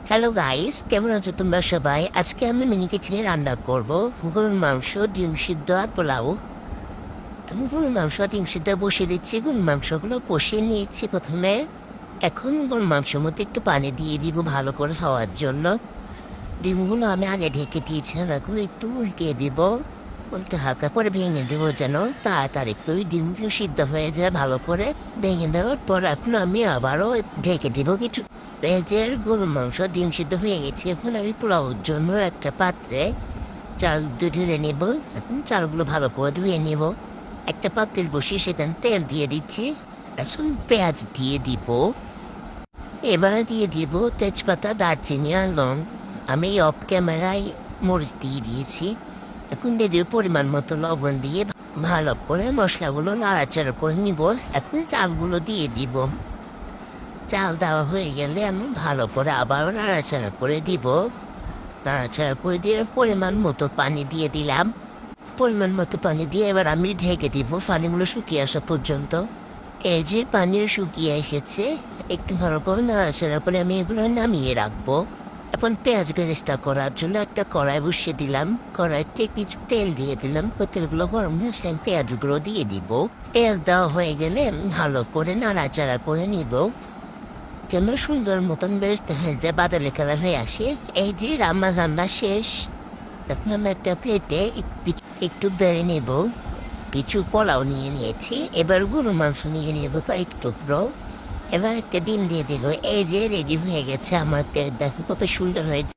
Hello guys, কেমন আছো তোমরা সবাই? আজকে আমি মিনি কিচেনে রান্না করব গরুর মাংস, ডিম সিদ্ধ আর পোলাও। আমি গরুর মাংস আর ডিম সিদ্ধ বসিয়ে দিচ্ছি। গরুর মাংসগুলো কষিয়ে নিয়েছি প্রথমে। এখন গরুর মাংসের মধ্যে একটু পানি দিয়ে দিব ভালো করে খাওয়ার জন্য। ডিমগুলো আমি আগে ঢেকে দিয়েছিলাম, এখন একটু উল্টিয়ে দিব। উল্টে হালকা করে ভেঙে দেবো যেন তাড়াতাড়ি একটু ডিমগুলো সিদ্ধ হয়ে যায় ভালো করে। ভেঙে দেওয়ার পর এখন আমি আবারও ঢেকে দিব কিছু। পেঁয়াজের গরুর মাংস ডিম সিদ্ধ হয়ে গেছে। এখন আমি পোলাওর জন্য একটা পাত্রে চাল ঢেলে নেব। এখন চালগুলো ভালো করে ধুয়ে নেব। একটা পাত্রে বসিয়ে সেখানে তেল দিয়ে দিচ্ছি। এখন পেঁয়াজ দিয়ে দিব। এবার দিয়ে দিব তেজপাতা, দারচিনি আর লং। আমি অফ ক্যামেরায় মরিচ দিয়ে দিয়েছি। এখন দিয়ে দিব পরিমাণ মতো লবণ দিয়ে ভালো করে মশলাগুলো নাড়াচাড়া করে নিব। এখন চালগুলো দিয়ে দিব। চাল দেওয়া হয়ে গেলে আমি ভালো করে আবার নাড়াচাড়া করে দিব। নাড়াচাড়া করে দিয়ে পরিমাণ মতো পানি দিয়ে দিলাম। পরিমাণ মতো পানি দিয়ে এবার আমি ঢেকে দিব পানিগুলো শুকিয়ে আসা পর্যন্ত। এই যে পানি শুকিয়ে এসেছে, একটু ভালো করে নাড়াচাড়া করে আমি এগুলো নামিয়ে রাখবো। এখন পেঁয়াজ বেরেস্তা করার জন্য একটা কড়াই বসিয়ে দিলাম। কড়াইতে কিছু তেল দিয়ে দিলাম। তেলগুলো গরম হয়ে আসলে আমি পেঁয়াজগুলো দিয়ে দিব। পেঁয়াজ দেওয়া হয়ে গেলে ভালো করে নাড়াচাড়া করে নিব যেন সুন্দর মতন বেরেস্তা হয়ে যায়, বাদামি কালার হয়ে আসে। এই যে আমার রান্না শেষ। এখন আমি একটা প্লেটে একটু বেড়ে নেব। কিছু পোলাও নিয়ে নিয়েছি। এবার গরু মাংস নিয়ে নেব কয়েক টুকরো। এবার একটা ডিম দিয়ে দেবো। এই যে রেডি হয়ে গেছে আমার প্লেট, দেখো কত সুন্দর হয়েছে।